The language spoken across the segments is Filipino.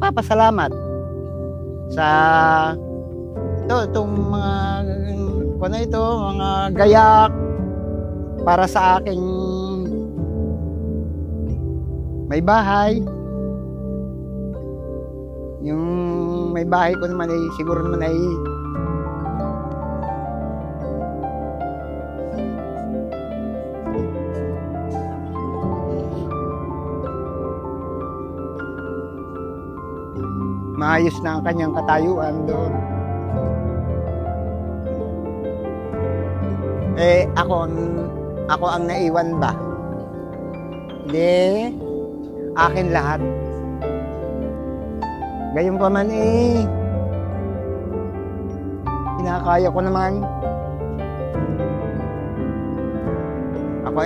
nagpapasalamat sa itong mga mga gayak para sa aking may bahay. Yung may bahay ko naman ay siguro naman ay maayos na ang kanyang katayuan doon. Ako ang naiwan ba? Hindi, akin lahat. Gayon pa man kinakaya ko naman. Ako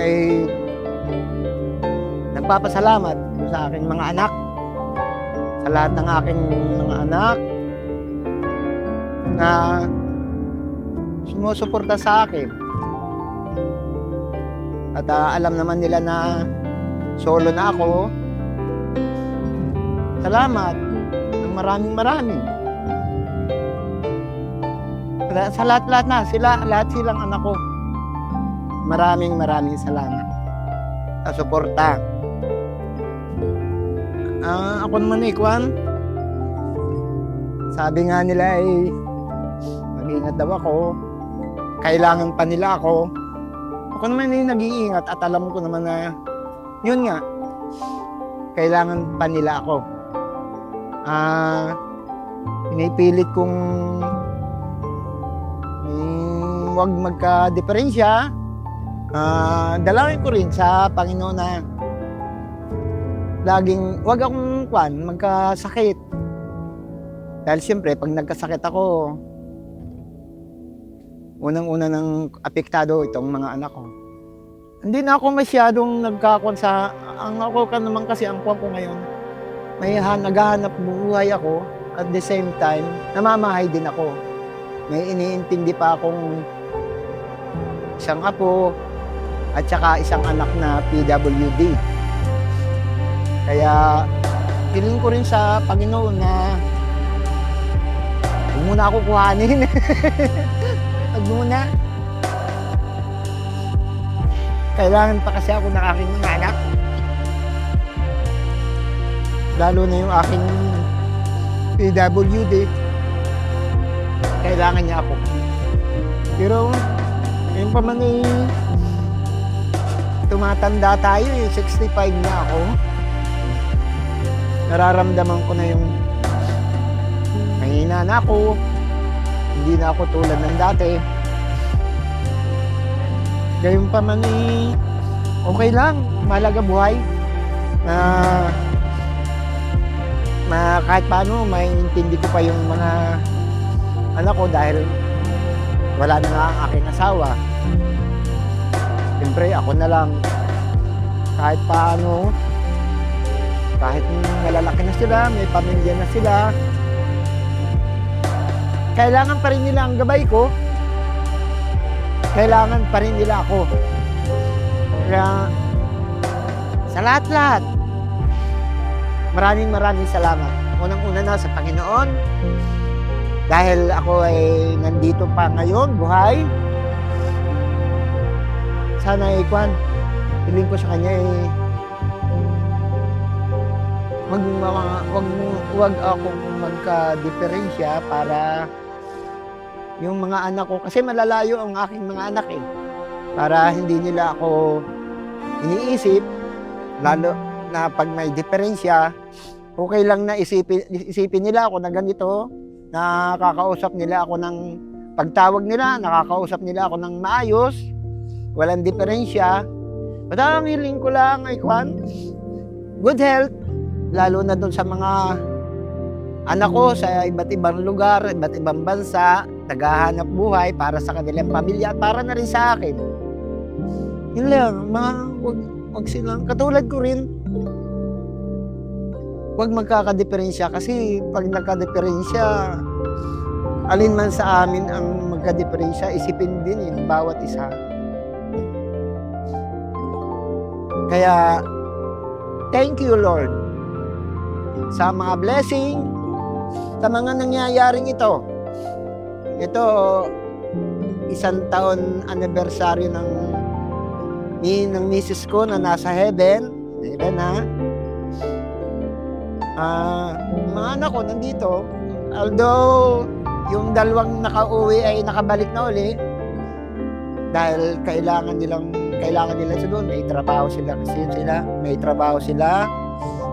nagpapasalamat sa aking mga anak, sa lahat ng aking mga anak na sumusuporta sa akin. At alam naman nila na solo na ako. Salamat ng maraming. Sa lahat na, lahat silang anak ko. Maraming salamat sa suporta. Ako naman Kwan, sabi nga nila mag-iingat daw ako. Kailangan pa nila ako. Ako naman nag-iingat at alam ko naman na yun nga, kailangan pa nila ako. Pinipilit kong huwag magka-diferensya. Dalangin ko rin sa Panginoon na laging huwag akong magkasakit. Dahil siyempre, pag nagkasakit ako, unang-una nang apektado itong mga anak ko. Hindi na ako masyadong nagkakon ang ako ka naman kasi ang kwan ko ngayon. Naghahanap buhay ako at the same time, namamahay din ako. May iniintindi pa akong isang apo at saka isang anak na PWD. Kaya, hiling ko rin sa Panginoon na huwag muna ako kuhanin. Huwag muna. Kailangan pa kasi ako ng aking mga anak. Lalo na yung aking PWD. Kailangan niya ako. Pero, ngayon pa man tumatanda tayo 65 na ako. Nararamdaman ko na yung mahina na ako. Hindi na ako tulad ng dati. Gayon pa man okay lang, mahalaga buhay. Kahit paano, maintindihan ko pa yung mga anak ko dahil wala na nga ang aking asawa. Siyempre, ako na lang. Kahit paano, kahit malalaki na sila, may pamilya na sila, kailangan pa rin nila ang gabay ko. Kailangan pa rin nila ako. Kaya, sa lahat-lahat, maraming salamat. Unang-una na sa Panginoon. Dahil ako ay nandito pa ngayon, buhay. Sana hiling ko sa Kanya wag akong magka-diferensya para yung mga anak ko, kasi malalayo ang aking mga anak para hindi nila ako iniisip, lalo na pag may diferensya, okay lang na isipin nila ako na ganito, nakakausap nila ako ng pagtawag nila, nakakausap nila ako ng maayos, walang diferensya. At ang hiling ko lang good health, lalo na doon sa mga anak ko sa iba't ibang lugar, iba't ibang bansa, naghahanap buhay para sa kanilang pamilya at para na rin sa akin. Yun lang, wag silang, katulad ko rin, wag magkakadiferensya kasi pag nagkadiferensya, alin man sa amin ang magkadiferensya, isipin din bawat isa. Kaya, thank you Lord. sa mga blessing, sa mga nangyayaring ito. Ito, 1 taon anniversary ng misis ko na nasa heaven. Heaven ha. Mga anak ko nandito. Although, yung 2 nakauwi ay nakabalik na uli. Dahil kailangan nila sa doon. May trabaho sila kasi may trabaho sila.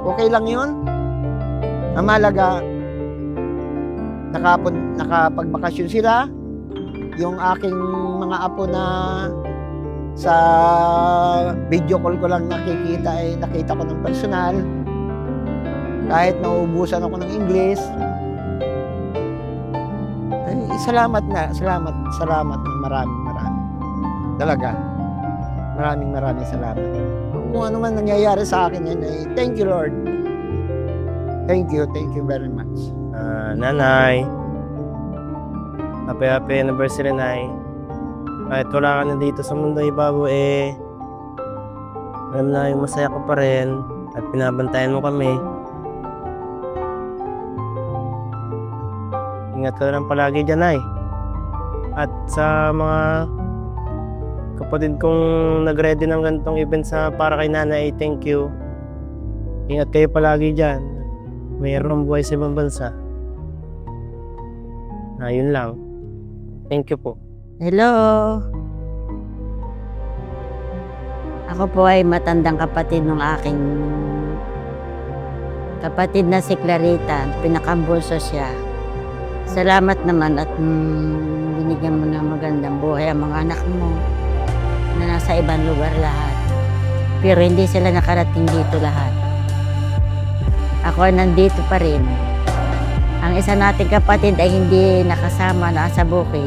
Okay lang yun. Ang mahalaga, nakapagbakasyon sila. Yung aking mga apo na sa video call ko lang nakita ko ng personal. Kahit nauubusan ako ng English. Ay, salamat na maraming. Talaga. Maraming salamat. Kung ano man nangyayari sa akin yan, ay thank you Lord. Thank you very much. Nanay, happy anniversary, Nay. Kahit wala ka na dito sa mundo ibabaw, alam na yung masaya ko pa rin at pinabantayan mo kami. Ingat ka lang palagi dyan, Nay. At sa mga kapatid kong nag-ready ng ganitong event para kay Nanay, thank you. Ingat kayo palagi dyan. Mayroong buhay sa ibang bansa. Yun lang. Thank you po. Hello. Ako po ay matandang kapatid ng aking kapatid na si Clarita. Pinakambulso siya. Salamat naman at binigyan mo ng magandang buhay ang mga anak mo na nasa ibang lugar lahat. Pero hindi sila nakarating dito lahat. Ako nandito pa rin. Ang isa nating kapatid ay hindi nakasama, nasa bukid.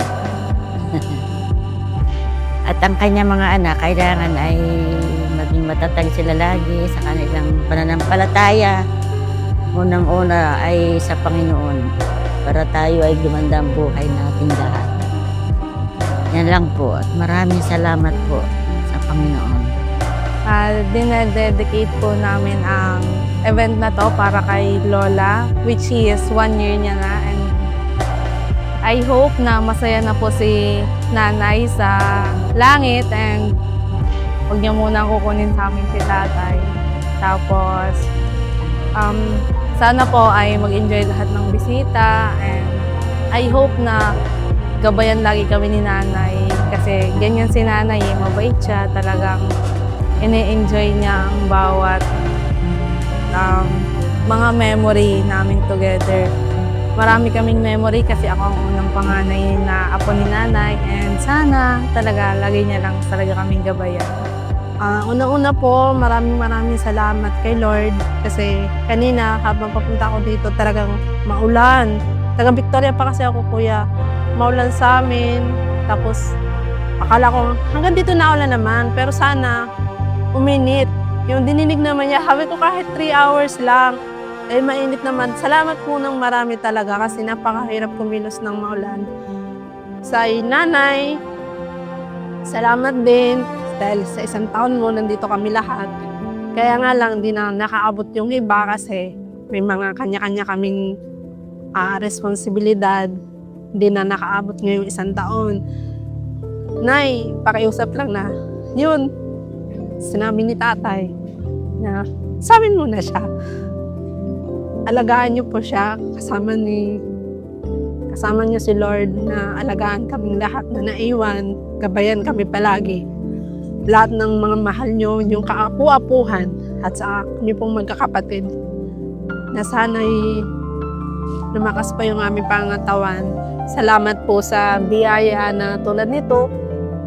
At ang kanya mga anak, kailangan ay maging matatag sila lagi sa kanilang pananampalataya. Unang-una ay sa Panginoon para tayo ay gumanda ang buhay natin lahat. Yan lang po at maraming salamat po sa Panginoon. Dinededicate po namin ang event na to para kay Lola, which is 1 year niya na, and I hope na masaya na po si Nanay sa langit, and huwag niya muna kukunin sa amin si Tatay. Tapos sana po ay mag-enjoy lahat ng bisita, and I hope na gabayan lagi kami ni Nanay kasi ganyan si Nanay, mabait siya, talagang ini-enjoy niya ang bawat mga memory namin together. Marami kaming memory kasi ako ang unang panganay na apo ni Nanay, and sana talaga lagi niya lang talaga kaming gabayan. Una-una po, maraming salamat kay Lord kasi kanina habang papunta ako dito talagang maulan. Taga Victoria pa kasi ako, kuya. Maulan sa amin, tapos akala ko hanggang dito na ulan naman, pero sana uminit. Yung dininig naman niya, sabi ko kahit 3 hours lang, mainit naman. Salamat po ng marami talaga kasi napakahirap kumilos ng maulan. Sa Nanay, salamat din dahil sa 1 taon mo nandito kami lahat. Kaya nga lang, di na nakaabot yung iba kasi may mga kanya-kanya kaming responsibilidad. Di na nakaabot ngayong 1 taon. Nay, pakiusap lang na, yun, sinabi ni Tatay na sabihin mo na siya. Alagaan niyo po siya, kasama niyo si Lord na alagaan kaming lahat na naiwan, gabayan kami palagi. Lahat ng mga mahal niyo, yung kaapu-apuhan at sa niyo pong magkakapatid na sana'y lumakas pa yung aming pangatawan. Salamat po sa biyaya na tulad nito,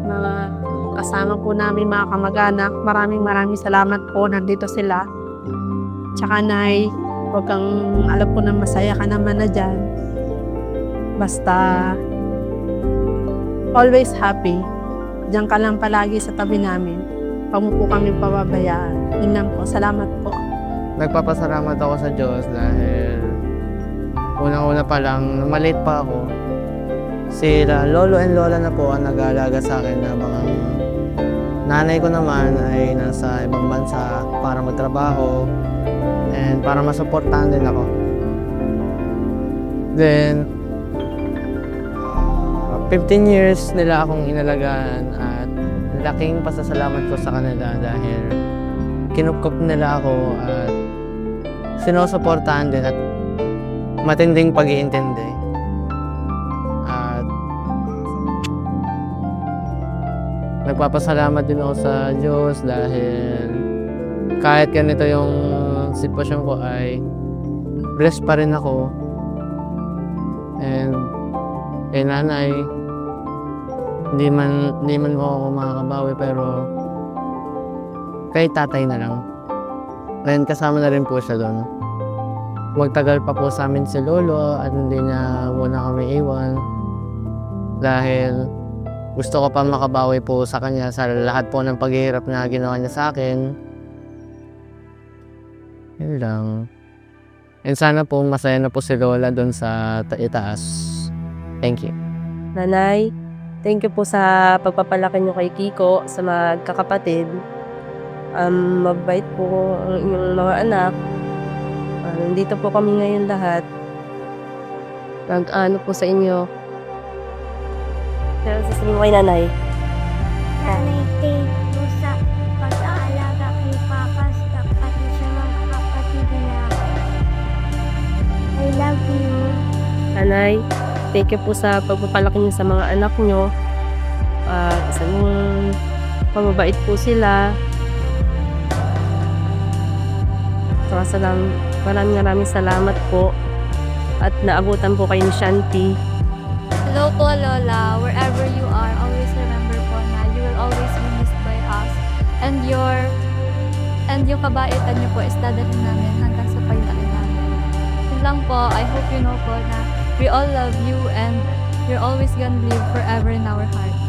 mga kasama po namin mga kamag-anak. Maraming salamat po, nandito sila. Tsaka Nay, huwag kang, alam ko na masaya ka naman na dyan. Basta, always happy. Diyan ka lang palagi sa tabi namin. Huwag mo po kami pababayaan. Yun lang po, salamat po. Nagpapasalamat ako sa Diyos dahil unang-una pa lang, nung maliit pa ako, sila, lolo and lola na po ang nag-aalaga sa akin na mga nanay ko naman ay nasa ibang bansa para magtrabaho and para masuportahan din ako. Then, 15 years nila akong inalagaan at laking pasasalamat ko sa kanila dahil kinupkup nila ako at sinusuportahan din at matinding pag-iintindi. At nagpapasalamat din ako sa Diyos dahil kahit ganito yung sitwasyon ko ay blessed pa rin ako. And kay nanay, hindi man ako makakabawi pero kay tatay na lang. And kasama na rin po siya doon. Magtagal pa po sa amin si Lolo at hindi niya muna kami iwan. Dahil gusto ko pa makabawi po sa kanya sa lahat po ng paghihirap na ginawa niya sa akin. Yun lang. And sana po masaya na po si Lola doon sa itaas. Thank you. Nanay, thank you po sa pagpapalaki niyo kay Kiko sa magkakapatid. Mabait po ang inyong mga anak. Nandito po kami ngayon lahat. Nag-ano po sa inyo. Pero sasabihin mo kay nanay. Nanay, thank you sa pag-aalaga kay Papa sa pati sa mga kapatid niya. I love you. Nanay, thank you po sa pagpapalaki niyo sa mga anak niyo. Sa pamabait po sila. Saka maraming salamat po. At naabutan po kayo ni Shanti. Hello po, Lola. Wherever you are, always remember po na you will always be missed by us. And yung kabaitan niyo po is dadalhin namin hanggang sa paglaki namin. Yun lang po, I hope you know po na we all love you and you're always gonna live forever in our hearts.